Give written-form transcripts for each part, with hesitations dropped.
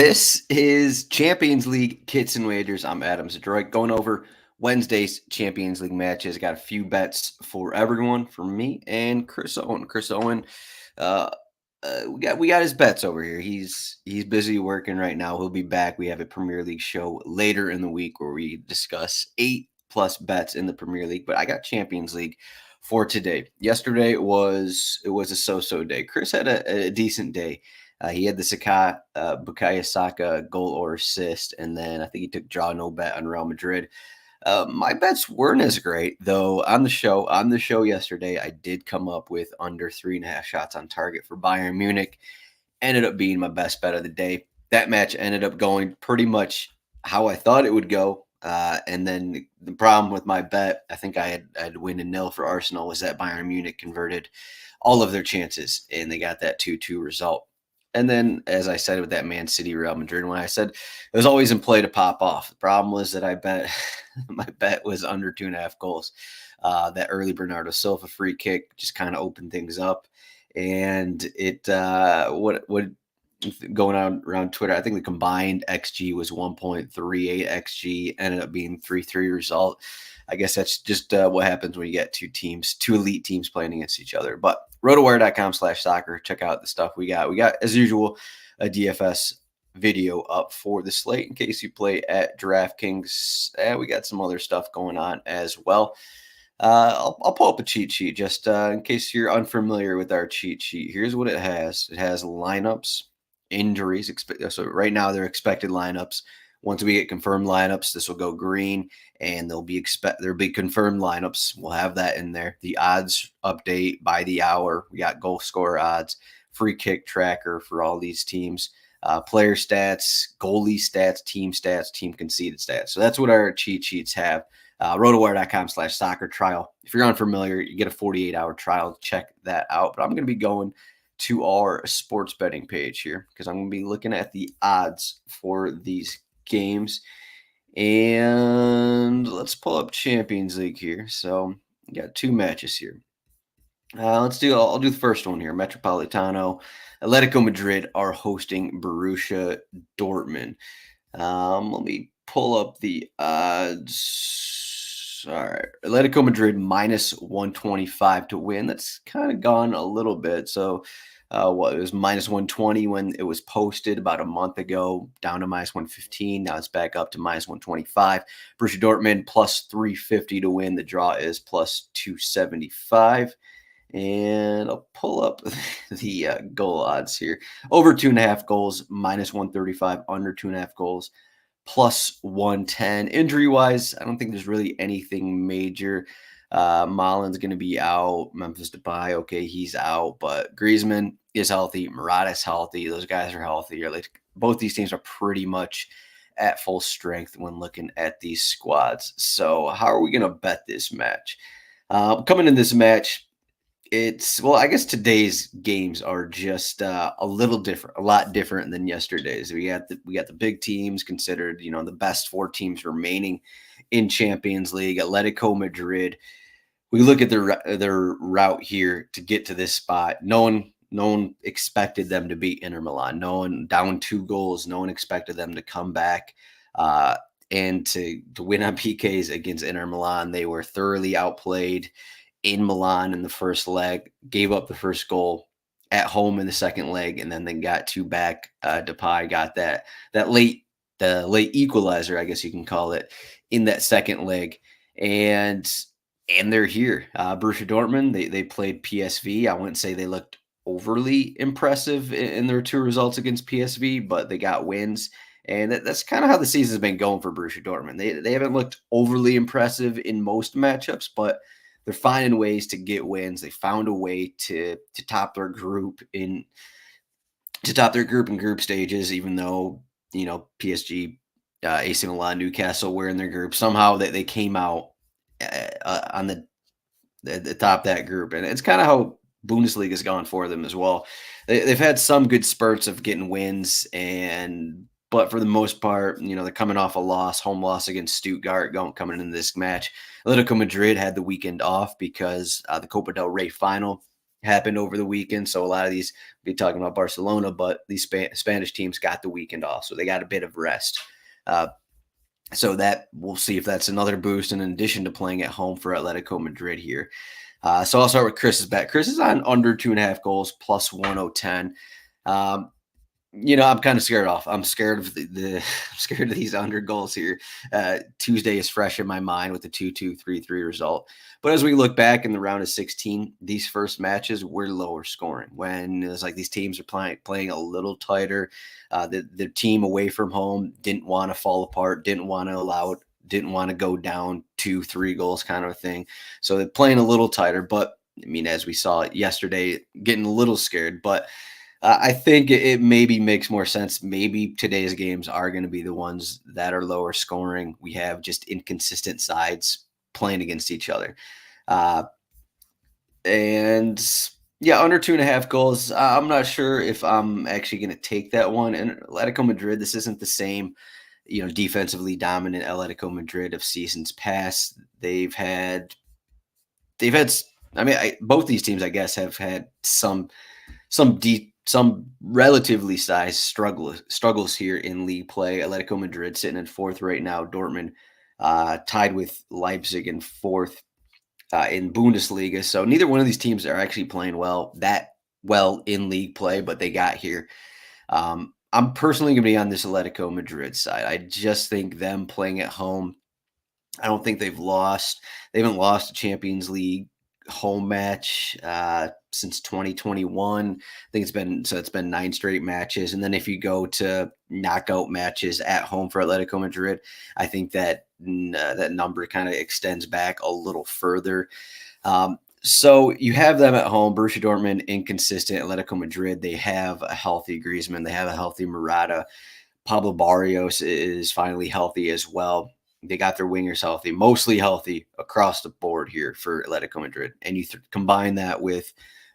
This is Champions League Kits and Wagers. I'm Adam Zdroik going over Wednesday's Champions League matches. Got a few bets for everyone, for me and Chris Owen. Chris Owen, uh, we got his bets over here. He's busy working right now. He'll be back. We have a Premier League show later in the week where we discuss 8+ bets in the Premier League. But I got Champions League for today. Yesterday was a so-so day. Chris had a decent day. He had the Bukayo Saka goal or assist, and then I think he took draw no bet on Real Madrid. My bets weren't as great, though. On the show yesterday, I did come up with under 3.5 shots on target for Bayern Munich. Ended up being my best bet of the day. That match ended up going pretty much how I thought it would go. And then the problem with my bet, I think I had win 0 for Arsenal, was that Bayern Munich converted all of their chances, and they got that 2-2 result. And then, as I said with that Man City Real Madrid, when I said it was always in play to pop off, the problem was that I bet my bet was under 2.5 goals. That early Bernardo Silva free kick just kind of opened things up, and it what going on around Twitter, I think the combined XG was 1.38 XG, ended up being 3-3 result. I guess that's just what happens when you get two elite teams playing against each other. But RotoWire.com/soccer. Check out the stuff we got. We got, as usual, a DFS video up for the slate in case you play at DraftKings. And we got some other stuff going on as well. I'll pull up a cheat sheet just in case you're unfamiliar with our cheat sheet. Here's what it has. It has lineups, injuries. So right now they're expected lineups. Once we get confirmed lineups, this will go green, and there'll be confirmed lineups. We'll have that in there. The odds update by the hour. We got goal scorer odds, free kick tracker for all these teams, player stats, goalie stats, team conceded stats. So that's what our cheat sheets have. RotoWire.com/soccer trial. If you're unfamiliar, you get a 48-hour trial. Check that out. But I'm going to be going to our sports betting page here because I'm going to be looking at the odds for these games, and let's pull up Champions League here. So we got two matches here. I'll do the first one here. Metropolitano, Atletico Madrid are hosting Borussia Dortmund. Let me pull up the odds. All right, Atletico Madrid minus 125 to win. That's kind of gone a little bit. So it was minus 120 when it was posted about a month ago, down to minus 115. Now it's back up to minus 125. Borussia Dortmund plus 350 to win. The draw is plus 275. And I'll pull up the goal odds here. Over 2.5 goals, minus 135. Under 2.5 goals, plus 110. Injury-wise, I don't think there's really anything major. Malin's going to be out. Memphis Depay, okay, he's out. But Griezmann is healthy. Morata's healthy. Those guys are healthy. Both these teams are pretty much at full strength when looking at these squads. So how are we going to bet this match? Coming in this match, I guess today's games are just a lot different than yesterday's. We got the big teams considered, the best 4 teams remaining in Champions League. Atletico Madrid. We look at their route here to get to this spot. No one expected them to beat Inter Milan. No one down 2 goals. No one expected them to come back and to win on PKs against Inter Milan. They were thoroughly outplayed in Milan in the first leg, gave up the first goal at home in the second leg, and then they got 2 back. Depay got the late equalizer, I guess you can call it, in that second leg, and they're here. Borussia Dortmund, they played PSV. I wouldn't say they looked overly impressive in their 2 results against PSV, but they got wins. And that's kind of how the season's been going for Borussia Dortmund. They haven't looked overly impressive in most matchups, but they're finding ways to get wins. They found a way to top their group in group stages, even though PSG, AC Milan, Newcastle were in their group. Somehow they came out on the top of that group, and it's kind of how Bundesliga has gone for them as well. They've had some good spurts of getting wins, but for the most part, they're coming off a home loss against Stuttgart, coming into this match. Atletico Madrid had the weekend off because the Copa del Rey final happened over the weekend. So a lot of these, we'll be talking about Barcelona, but these Spanish teams got the weekend off. So they got a bit of rest. So that we'll see if that's another boost in addition to playing at home for Atletico Madrid here. So I'll start with Chris's bet. Chris is on under 2.5 goals plus 110. I'm kind of scared off. I'm scared of I'm scared of these under goals here. Tuesday is fresh in my mind with the 2-2, 3-3 result. But as we look back in the round of 16, these first matches were lower scoring when it was like these teams are playing a little tighter. The team away from home didn't want to fall apart, didn't want to go down 2-3 goals kind of a thing. So they're playing a little tighter. But I mean, as we saw yesterday, getting a little scared. But I think it maybe makes more sense. Maybe today's games are going to be the ones that are lower scoring. We have just inconsistent sides playing against each other. And yeah, under 2.5 goals. I'm not sure if I'm actually going to take that one. And Atletico Madrid, this isn't the same, defensively dominant Atletico Madrid of seasons past. They've had, both these teams, I guess, have had some relatively sized struggles here in league play. Atletico Madrid sitting in fourth right now. Dortmund tied with Leipzig in fourth in Bundesliga. So neither one of these teams are actually playing well in league play, but they got here. I'm personally going to be on this Atletico Madrid side. I just think them playing at home, I don't think they've lost. They haven't lost a Champions League home match since 2021. I think it's been 9 straight matches. And then if you go to knockout matches at home for Atletico Madrid, I think that that number kind of extends back a little further. So you have them at home. Borussia Dortmund inconsistent. Atletico Madrid, they have a healthy Griezmann, they have a healthy Morata. Pablo Barrios is finally healthy as well. They got their wingers healthy, mostly healthy across the board here for Atletico Madrid. And you combine that with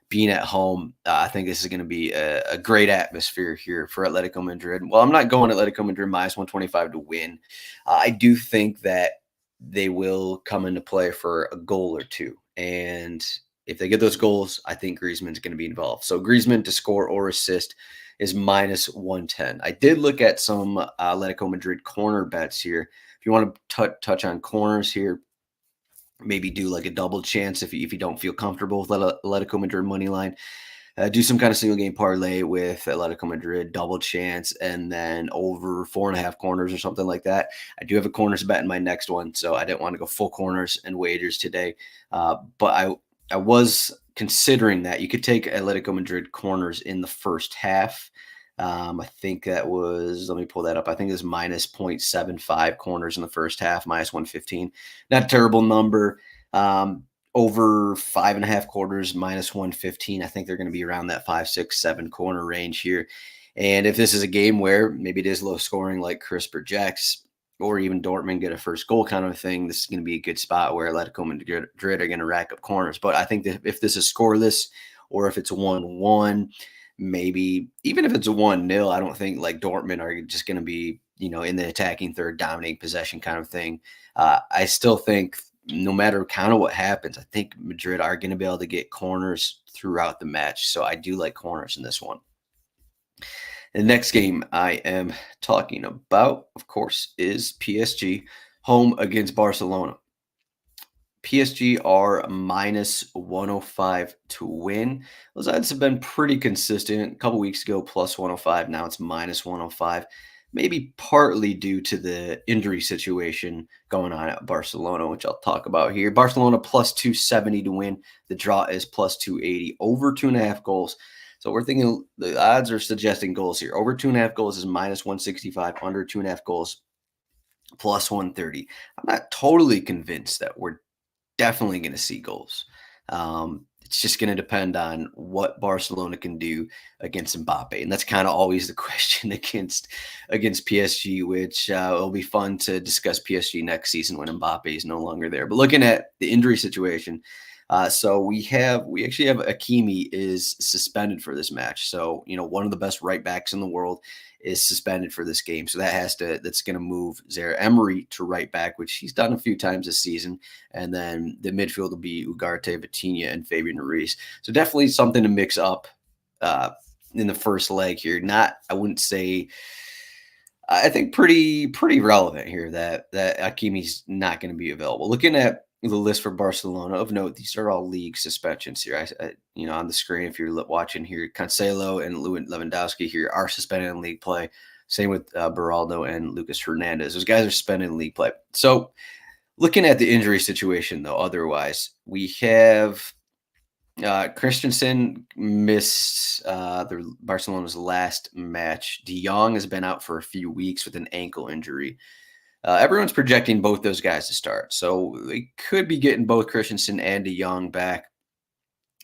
being at home, I think this is going to be a great atmosphere here for Atletico Madrid. Well, I'm not going Atletico Madrid minus 125 to win. I do think that they will come into play for a goal or two. And if they get those goals, I think Griezmann's going to be involved. So Griezmann to score or assist is minus 110. I did look at some Atletico Madrid corner bets here. If you want to touch on corners here, maybe do like a double chance if you don't feel comfortable with Atletico Madrid money line. Do some kind of single game parlay with Atletico Madrid double chance and then over 4.5 corners or something like that. I do have a corners bet in my next one, so I didn't want to go full corners and wagers today. But I was considering that you could take Atletico Madrid corners in the first half. I think that was, let me pull that up. I think it was minus 0.75 corners in the first half, minus 115. Not a terrible number. Over 5.5 quarters, minus 115. I think they're going to be around that 5, 6, 7 corner range here. And if this is a game where maybe it is low scoring like Chris projects, or even Dortmund get a first goal kind of thing, this is going to be a good spot where Atletico Madrid are going to rack up corners. But I think that if this is scoreless or if it's 1-1, maybe even if it's a 1-0, I don't think like Dortmund are just going to be, in the attacking third, dominating possession kind of thing. I still think no matter kind of what happens, I think Madrid are going to be able to get corners throughout the match. So I do like corners in this one. The next game I am talking about, of course, is PSG home against Barcelona. PSG are minus 105 to win. Those odds have been pretty consistent. A couple weeks ago, plus 105. Now it's minus 105. Maybe partly due to the injury situation going on at Barcelona, which I'll talk about here. Barcelona plus 270 to win. The draw is plus 280. Over 2.5 goals. So we're thinking the odds are suggesting goals here. Over 2.5 goals is minus 165. Under 2.5 goals, plus 130. I'm not totally convinced that we're definitely going to see goals. It's just going to depend on what Barcelona can do against Mbappe. And that's kind of always the question against PSG, which will be fun to discuss PSG next season when Mbappe is no longer there. But looking at the injury situation, so we actually have Hakimi is suspended for this match. So, one of the best right backs in the world is suspended for this game. So that's going to move Zaire Emery to right back, which he's done a few times this season. And then the midfield will be Ugarte, Vitinha, and Fabian Ruiz. So definitely something to mix up in the first leg here. I wouldn't say, I think pretty relevant here that Hakimi's not going to be available. Looking at the list for Barcelona, of note, these are all league suspensions here. On the screen, if you're watching here, Cancelo and Lewandowski here are suspended in league play. Same with Beraldo and Lucas Hernandez. Those guys are suspended in league play. So looking at the injury situation, though, otherwise, we have Christensen missed Barcelona's last match. De Jong has been out for a few weeks with an ankle injury. Everyone's projecting both those guys to start. So they could be getting both Christensen and De Jong back.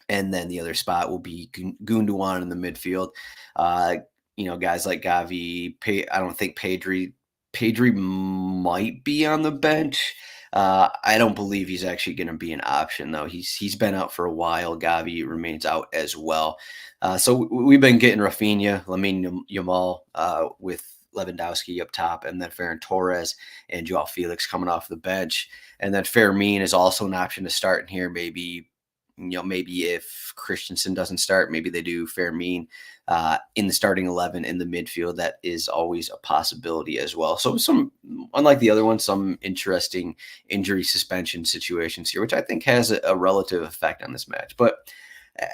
And then the other spot will be Gundogan in the midfield. Guys like Gavi. I don't think Pedri might be on the bench. I don't believe he's actually going to be an option, though. He's been out for a while. Gavi remains out as well. So we've been getting Rafinha, Lamine Yamal with Lewandowski up top, and then Ferran Torres and Joao Felix coming off the bench. And then Fermin is also an option to start in here. Maybe if Christensen doesn't start, maybe they do Fermin in the starting 11 in the midfield. That is always a possibility as well. So unlike the other one, some interesting injury suspension situations here, which I think has a relative effect on this match. But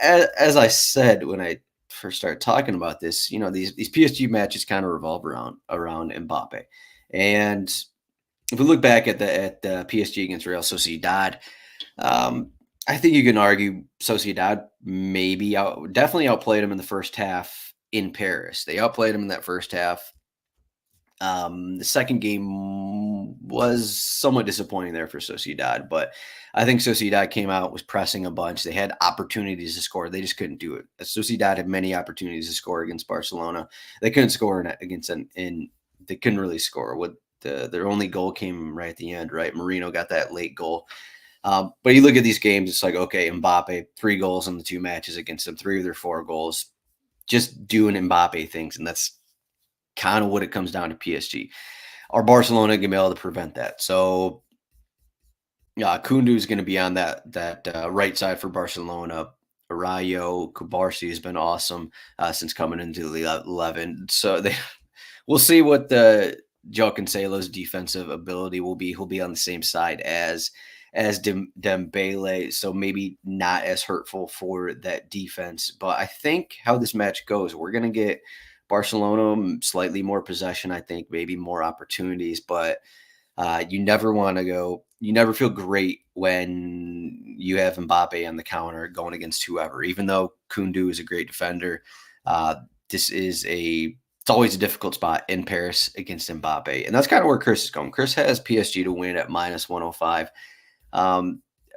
as I said when I first started talking about this, these PSG matches kind of revolve around Mbappe. And if we look back at the PSG against Real Sociedad, I think you can argue Sociedad definitely outplayed them in the first half in Paris. They outplayed them in that first half. The second game was somewhat disappointing there for Sociedad, but I think Sociedad came out, was pressing a bunch. They had opportunities to score. They just couldn't do it. Sociedad had many opportunities to score against Barcelona. They couldn't score against they couldn't really score. Their only goal came right at the end, right? Marino got that late goal. But you look at these games, it's like, okay, Mbappe, 3 goals in the 2 matches against them, 3 of their 4 goals, just doing Mbappe things. And that's kind of what it comes down to PSG. Are Barcelona going to be able to prevent that? So Koundé is going to be on that right side for Barcelona. Rayo Kubarsi has been awesome since coming into the 11. So we'll see what the Joao Cancelo's defensive ability will be. He'll be on the same side as Dembele, so maybe not as hurtful for that defense. But I think how this match goes, we're going to get Barcelona slightly more possession, I think, maybe more opportunities, but you never feel great when you have Mbappe on the counter going against whoever, even though Koundé is a great defender. It's always a difficult spot in Paris against Mbappe. And that's kind of where Chris is going. Chris has PSG to win at minus 105.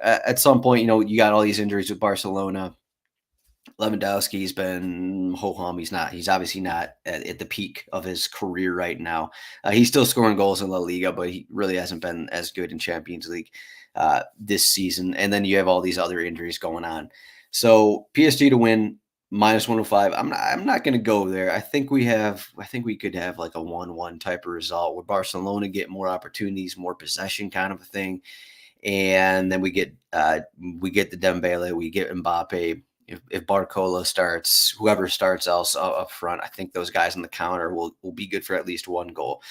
At some point, you got all these injuries with Barcelona. Lewandowski's been ho-hum. He's obviously not at the peak of his career right now. He's still scoring goals in La Liga, but he really hasn't been as good in Champions League this season. And then you have all these other injuries going on. So PSG to win minus 105. I'm not going to go there. I think we could have like a 1-1 type of result where Barcelona get more opportunities, more possession kind of a thing. And then we get the Dembele, we get Mbappe. If Barcola starts, whoever starts else up front, I think those guys on the counter will be good for at least 1 goal.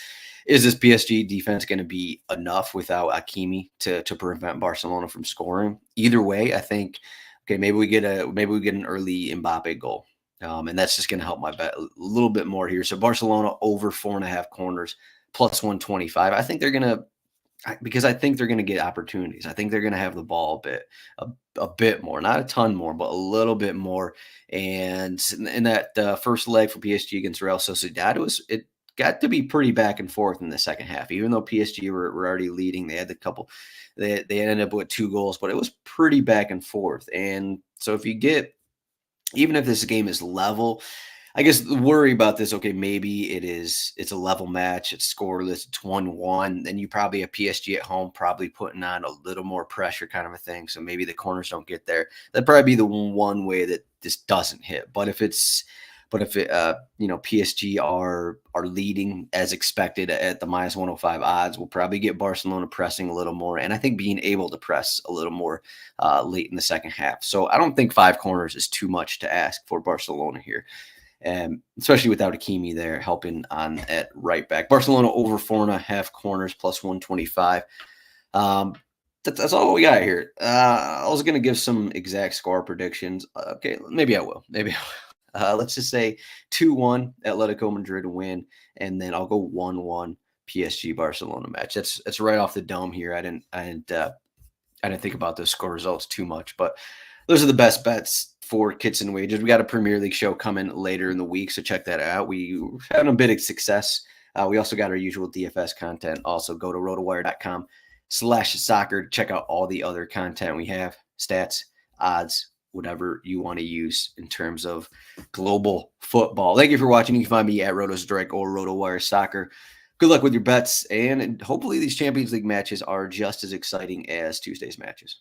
Is this PSG defense going to be enough without Hakimi to prevent Barcelona from scoring? Either way, I think, okay, maybe we get an early Mbappe goal. And that's just going to help my bet a little bit more here. So Barcelona over 4.5 corners plus 125. I think they're going to, because I think they're going to get opportunities. I think they're going to have the ball a bit more, not a ton more, but a little bit more. And in that first leg for PSG against Real Sociedad, it got to be pretty back and forth in the second half. Even though PSG were already leading, they had they ended up with 2 goals, but it was pretty back and forth. And so even if this game is level, I guess the worry about this, okay, maybe it's a level match, it's scoreless, it's 1-1, then you probably have PSG at home probably putting on a little more pressure kind of a thing, so maybe the corners don't get there. That'd probably be the one way that this doesn't hit. But if it's But if PSG are leading as expected at the minus 105 odds, we'll probably get Barcelona pressing a little more, and I think being able to press a little more late in the second half. So I don't think 5 corners is too much to ask for Barcelona here, and especially without Hakimi there helping on at right back. Barcelona over 4.5 corners plus 125. That's all we got here. I was going to give some exact score predictions. Okay, maybe I will. Let's just say 2-1 Atletico Madrid win, and then I'll go 1-1 PSG Barcelona match. That's right off the dome here. I didn't think about those score results too much, but those are the best bets for Kits and Wagers. We got a Premier League show coming later in the week, so check that out. We're having a bit of success. We also got our usual DFS content. Also, go to rotowire.com/soccer. Check out all the other content we have, stats, odds, whatever you want to use in terms of global football. Thank you for watching. You can find me at RotoZdroik or RotoWire Soccer. Good luck with your bets, and hopefully these Champions League matches are just as exciting as Tuesday's matches.